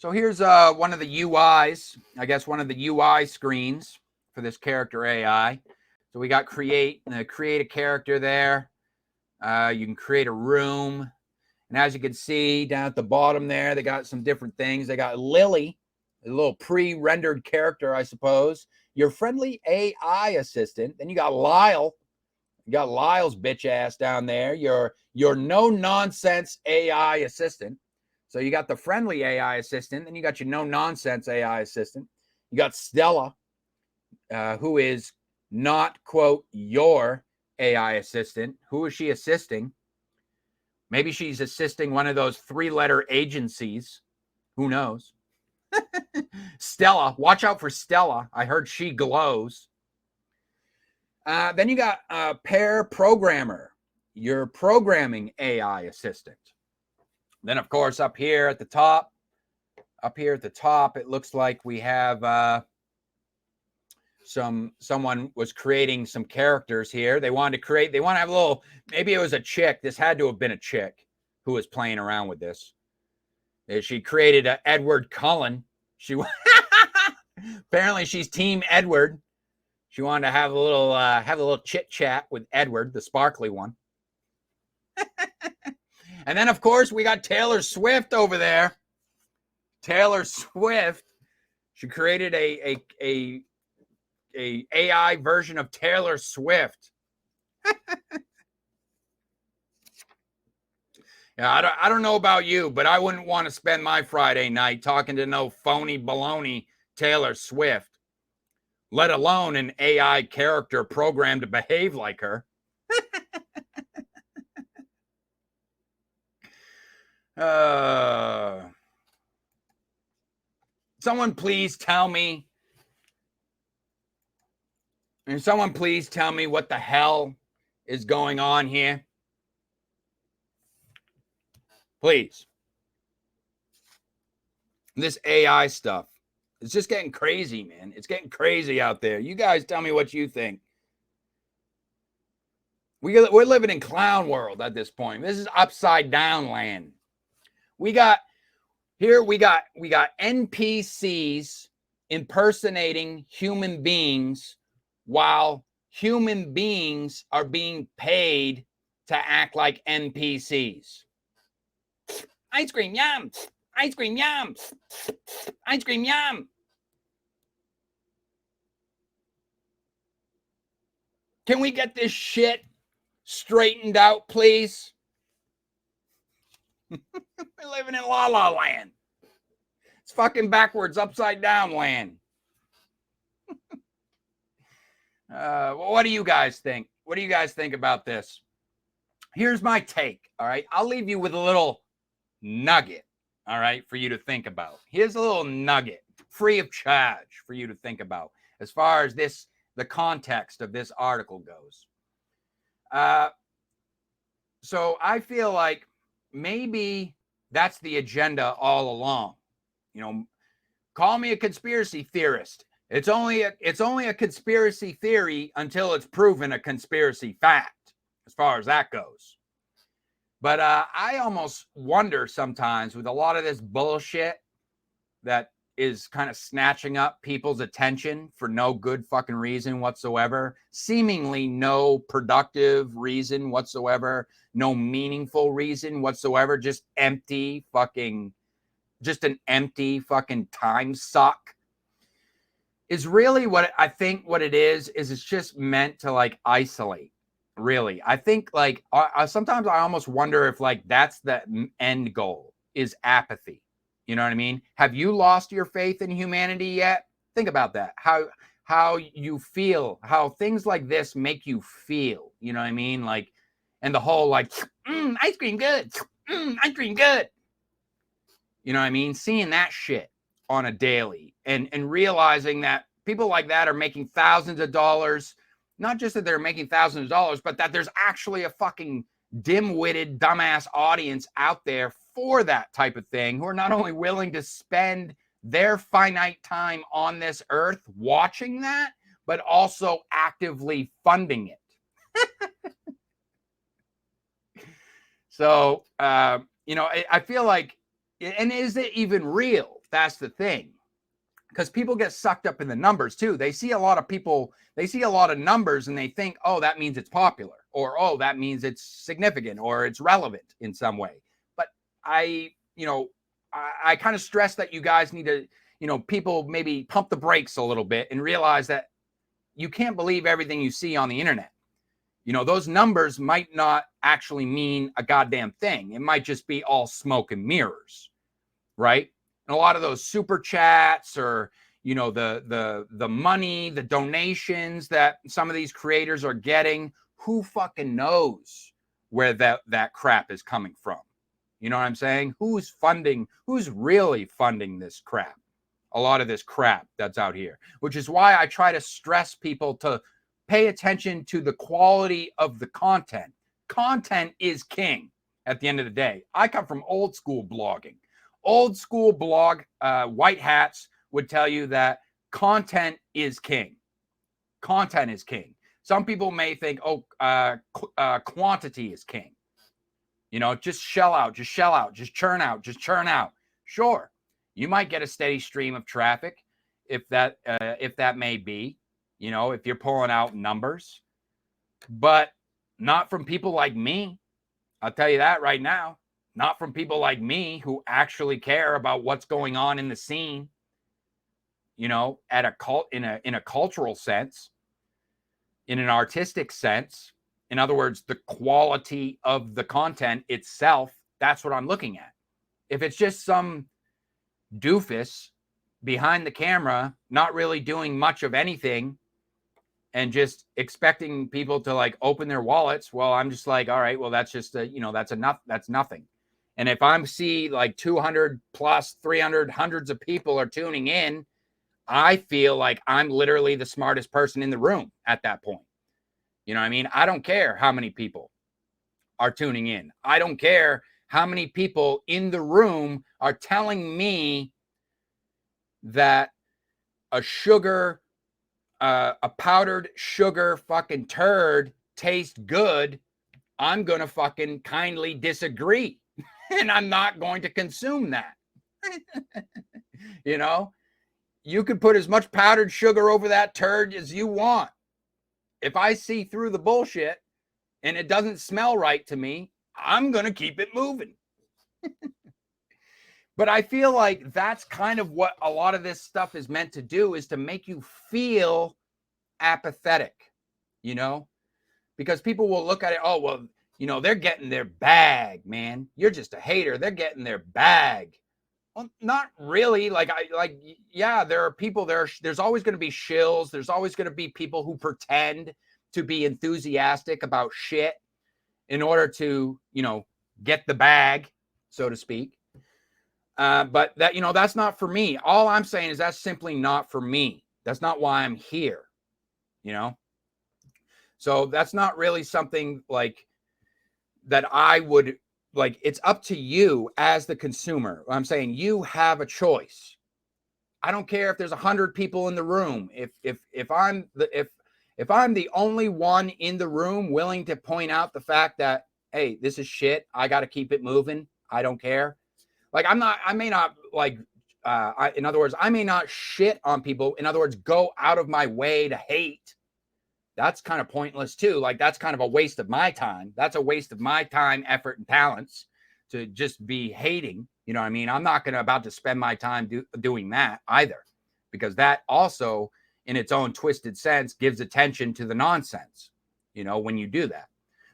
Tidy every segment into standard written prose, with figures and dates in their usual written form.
So here's one of the UIs, I guess one of the UI screens for this character AI. So we got create a character there. You can create a room. And as you can see down at the bottom there, they got some different things. They got Lily, a little pre-rendered character, I suppose. Your friendly AI assistant. Then you got Lyle. You got Lyle's bitch ass down there. Your no-nonsense AI assistant. So you got the friendly AI assistant, then you got your no-nonsense AI assistant. You got Stella, who is not, quote, your AI assistant. Who is she assisting? Maybe she's assisting one of those three-letter agencies. Who knows? Stella. Watch out for Stella. I heard she glows. Then you got Pair Programmer, your programming AI assistant. Then, of course, up here at the top, it looks like we have someone was creating some characters here. They want to have a little, maybe it was a chick. This had to have been a chick who was playing around with this. She created a Edward Cullen. She apparently she's Team Edward. She wanted to have a little chit chat with Edward, the sparkly one. And then, of course, we got Taylor Swift over there. Taylor Swift. She created a AI version of Taylor Swift. Yeah, I don't know about you, but I wouldn't want to spend my Friday night talking to no phony baloney Taylor Swift, let alone an AI character programmed to behave like her. Someone please tell me what the hell is going on here. Please. This AI stuff, it's just getting crazy, man. It's getting crazy out there. You guys tell me what you think. We're living in clown world at this point. This is upside down land. We got NPCs impersonating human beings while human beings are being paid to act like NPCs. Ice cream, yum. Ice cream, yum. Ice cream, yum. Can we get this shit straightened out, please? We're living in La La Land. It's fucking backwards, upside down land. What do you guys think? What do you guys think about this? Here's my take, all right? I'll leave you with a little nugget, all right, for you to think about. Here's a little nugget, free of charge for you to think about as far as the context of this article goes. So I feel like maybe that's the agenda all along. You know, call me a conspiracy theorist. It's only a conspiracy theory until it's proven a conspiracy fact, as far as that goes. But I almost wonder sometimes with a lot of this bullshit that is kind of snatching up people's attention for no good fucking reason whatsoever, seemingly no productive reason whatsoever, no meaningful reason whatsoever, just an empty fucking time suck, is really what I think what it is it's just meant to like isolate. Really, I think like sometimes I almost wonder if like that's the end goal is apathy. You know what I mean? Have you lost your faith in humanity yet? Think about that. How you feel, how things like this make you feel. You know what I mean? Like, and the whole like ice cream good, ice cream good. You know what I mean? Seeing that shit on a daily and realizing that people like that are making thousands of dollars. Not just that they're making thousands of dollars, but that there's actually a fucking dim-witted, dumbass audience out there for that type of thing who are not only willing to spend their finite time on this earth watching that, but also actively funding it. So, you know, I feel like, and is it even real? That's the thing. Because people get sucked up in the numbers too. They see a lot of people, they see a lot of numbers and they think, oh, that means it's popular, or oh, that means it's significant or it's relevant in some way. But I kind of stress that you guys need to, people maybe pump the brakes a little bit and realize that you can't believe everything you see on the internet. Those numbers might not actually mean a goddamn thing. It might just be all smoke and mirrors, right? And a lot of those super chats, or the money, the donations that some of these creators are getting, who fucking knows where that crap is coming from? You know what I'm saying? Who's really funding this crap? A lot of this crap that's out here, which is why I try to stress people to pay attention to the quality of the content. Content is king at the end of the day. I come from old school blogging. Old school blog white hats would tell you that content is king. Content is king. Some people may think, quantity is king. Just shell out, just churn out. Sure, you might get a steady stream of traffic if that may be, if you're pulling out numbers, but not from people like me. I'll tell you that right now. Not from people like me who actually care about what's going on in the scene, at in a cultural sense, in an artistic sense. In other words, the quality of the content itself, that's what I'm looking at. If it's just some doofus behind the camera, not really doing much of anything and just expecting people to like open their wallets, well, I'm just like, all right, well, that's just that's nothing. And if I see like 200 plus 300 hundreds of people are tuning in, I feel like I'm literally the smartest person in the room at that point. You know what I mean? I don't care how many people are tuning in. I don't care how many people in the room are telling me that a powdered sugar fucking turd tastes good. I'm going to fucking kindly disagree. And I'm not going to consume that. You could put as much powdered sugar over that turd as you want. If I see through the bullshit and it doesn't smell right to me, I'm going to keep it moving. But I feel like that's kind of what a lot of this stuff is meant to do, is to make you feel apathetic, because people will look at it, oh, well, they're getting their bag, man. You're just a hater. They're getting their bag. Well, not really. Yeah, there are people there. There's always going to be shills. There's always going to be people who pretend to be enthusiastic about shit in order to, get the bag, so to speak. But that, that's not for me. All I'm saying is that's simply not for me. That's not why I'm here, So that's not really something like that I would like. It's up to you as the consumer. I'm saying you have a choice. I don't care if there's 100 people in the room. If I'm the only one in the room willing to point out the fact that, hey, this is shit, I got to keep it moving, I don't care. Like, in other words, I may not shit on people. In other words, go out of my way to hate. That's kind of pointless too. Like, that's kind of a waste of my time. That's a waste of my time, effort, and talents to just be hating. You know what I mean? I'm not about to spend my time doing that either, because that also, in its own twisted sense, gives attention to the nonsense, when you do that.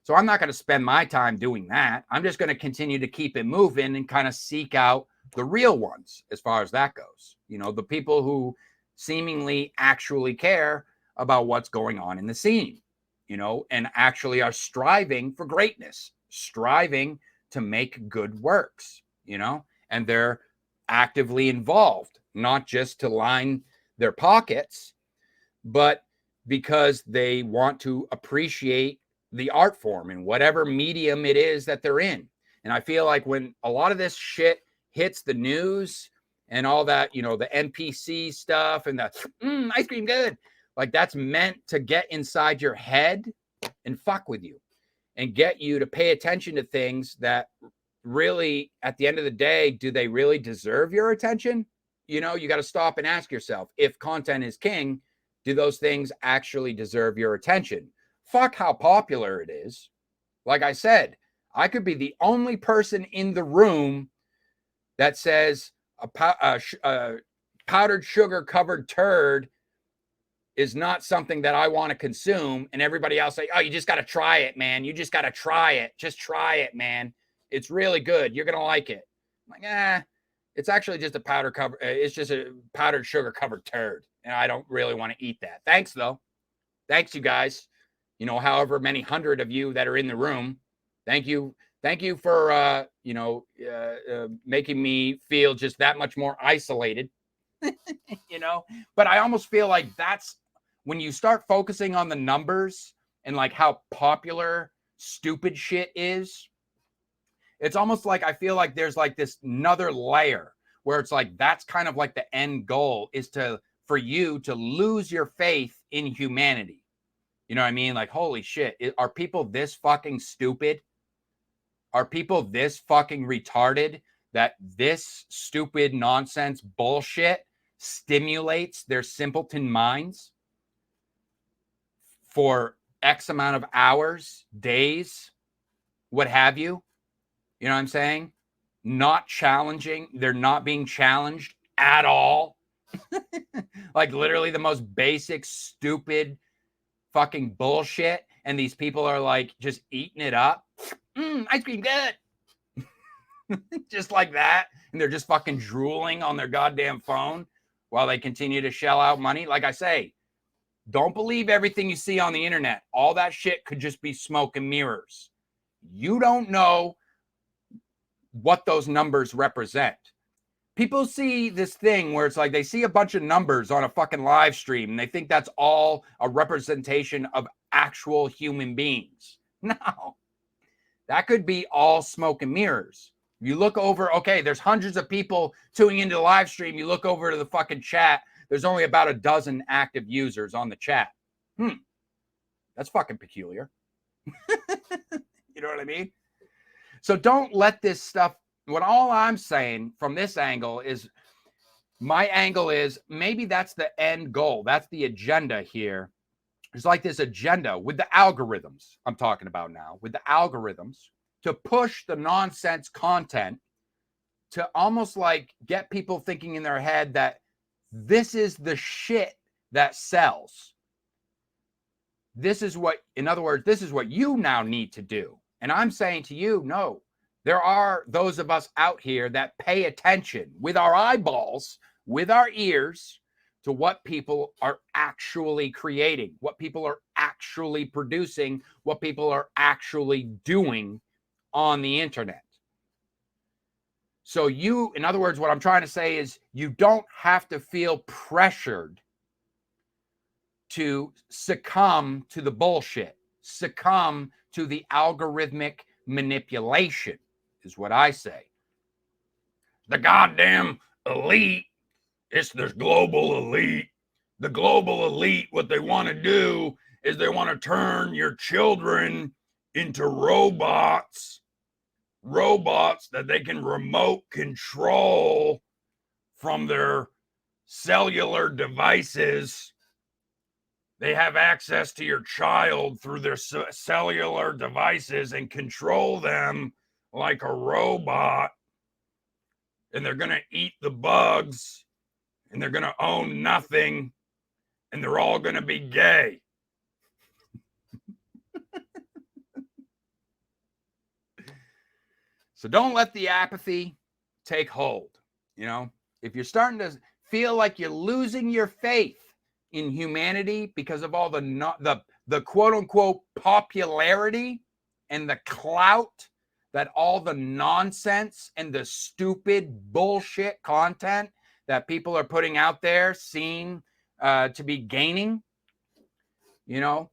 So I'm not going to spend my time doing that. I'm just going to continue to keep it moving and kind of seek out the real ones as far as that goes. The people who seemingly actually care about what's going on in the scene, and actually are striving for greatness, striving to make good works, and they're actively involved, not just to line their pockets, but because they want to appreciate the art form in whatever medium it is that they're in. And I feel like when a lot of this shit hits the news and all that, the NPC stuff and the ice cream good, like, that's meant to get inside your head and fuck with you and get you to pay attention to things that really, at the end of the day, do they really deserve your attention? you know, you got to stop and ask yourself, if content is king, do those things actually deserve your attention? Fuck how popular it is. Like I said, I could be the only person in the room that says a powdered sugar covered turd is not something that I want to consume. And everybody else say, oh, you just got to try it, man. You just got to try it. Just try it, man. It's really good. You're going to like it. I'm like, it's actually just it's just a powdered sugar covered turd. And I don't really want to eat that. Thanks though. Thanks you guys. You know, however many hundred of you that are in the room. Thank you. Thank you for, making me feel just that much more isolated, you know, but I almost feel like that's when you start focusing on the numbers and like how popular stupid shit is. It's almost like I feel like there's like this another layer where it's like that's kind of like the end goal is for you to lose your faith in humanity. You know what I mean? Like, holy shit, are people this fucking stupid? Are people this fucking retarded that this stupid nonsense bullshit stimulates their simpleton minds for X amount of hours, days, what have you? You know what I'm saying? Not challenging. They're not being challenged at all. Like literally the most basic, stupid fucking bullshit. And these people are like just eating it up. Ice cream good. Just like that. And they're just fucking drooling on their goddamn phone while they continue to shell out money. Like I say, don't believe everything you see on the internet. All that shit could just be smoke and mirrors. You don't know what those numbers represent. People see this thing where it's like they see a bunch of numbers on a fucking live stream and they think that's all a representation of actual human beings. No, that could be all smoke and mirrors. You look over, okay, there's hundreds of people tuning into the live stream. You look over to the fucking chat. There's only about a dozen active users on the chat. That's fucking peculiar. You know what I mean? So don't let this stuff, what all I'm saying from this angle is, my angle is maybe that's the end goal. That's the agenda here. There's like this agenda with the algorithms I'm talking about now, with the algorithms to push the nonsense content to almost like get people thinking in their head that this is the shit that sells. This is what, in other words, this is what you now need to do. And I'm saying to you, no, there are those of us out here that pay attention with our eyeballs, with our ears, to what people are actually creating, what people are actually producing, what people are actually doing on the internet. So you, in other words, what I'm trying to say is you don't have to feel pressured to succumb to the bullshit, succumb to the algorithmic manipulation, is what I say. The goddamn elite, it's this global elite. The global elite, what they want to do is they want to turn your children into robots that they can remote control from their cellular devices. They have access to your child through their cellular devices and control them like a robot. And they're going to eat the bugs and they're going to own nothing. And they're all going to be gay. So don't let the apathy take hold. You know, if you're starting to feel like you're losing your faith in humanity because of all the quote unquote popularity and the clout that all the nonsense and the stupid bullshit content that people are putting out there seem to be gaining, you know,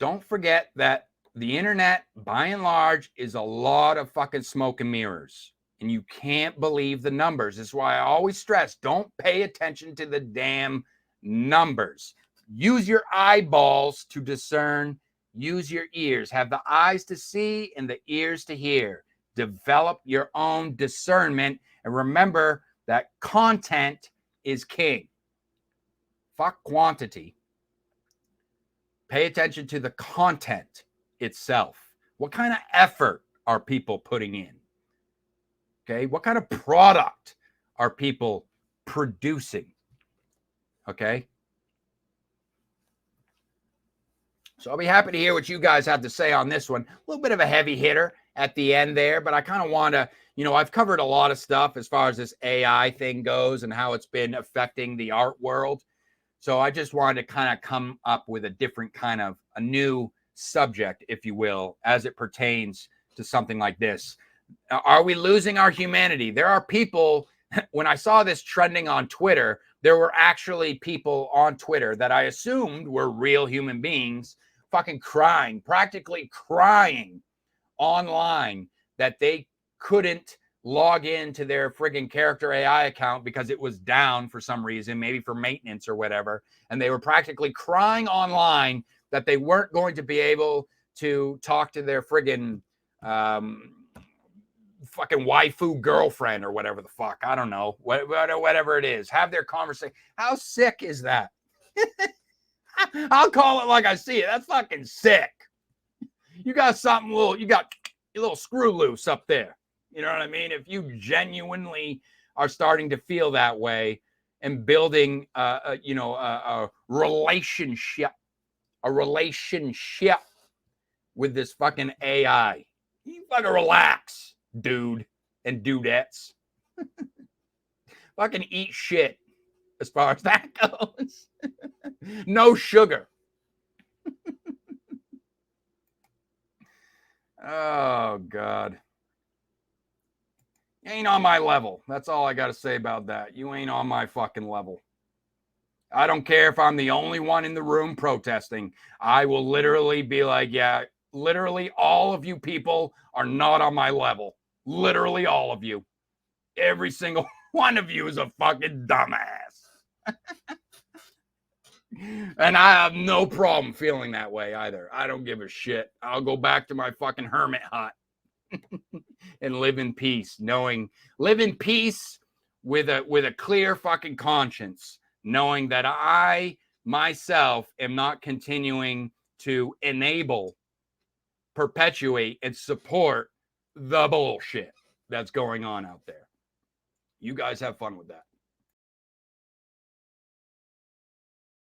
don't forget that the internet, by and large, is a lot of fucking smoke and mirrors. And you can't believe the numbers. That's why I always stress, don't pay attention to the damn numbers. Use your eyeballs to discern. Use your ears. Have the eyes to see and the ears to hear. Develop your own discernment. And remember, that content is king. Fuck quantity. Pay attention to the content itself. What kind of effort are people putting in? Okay. What kind of product are people producing? Okay. So I'll be happy to hear what you guys have to say on this one. A little bit of a heavy hitter at the end there, but I kind of want to, I've covered a lot of stuff as far as this AI thing goes and how it's been affecting the art world. So I just wanted to kind of come up with a different kind of a new subject, if you will, as it pertains to something like this. Are we losing our humanity? There are people, when I saw this trending on Twitter, there were actually people on Twitter that I assumed were real human beings fucking crying, practically crying online that they couldn't log into their friggin' character AI account because it was down for some reason, maybe for maintenance or whatever. And they were practically crying online that they weren't going to be able to talk to their friggin' fucking waifu girlfriend or whatever the fuck. I don't know. Whatever it is. Have their conversation. How sick is that? I'll call it like I see it. That's fucking sick. You got something you got a little screw loose up there. You know what I mean? If you genuinely are starting to feel that way and building, a relationship with this fucking AI, you fucking relax, dude and dudettes. Fucking eat shit as far as that goes. No sugar. Oh, God. You ain't on my level. That's all I got to say about that. You ain't on my fucking level. I don't care if I'm the only one in the room protesting. I will literally be like, yeah, literally all of you people are not on my level. Literally all of you. Every single one of you is a fucking dumbass. And I have no problem feeling that way either. I don't give a shit. I'll go back to my fucking hermit hut and live in peace, live in peace with a clear fucking conscience, knowing that I myself am not continuing to perpetuate, and support the bullshit that's going on out there. You guys have fun with that.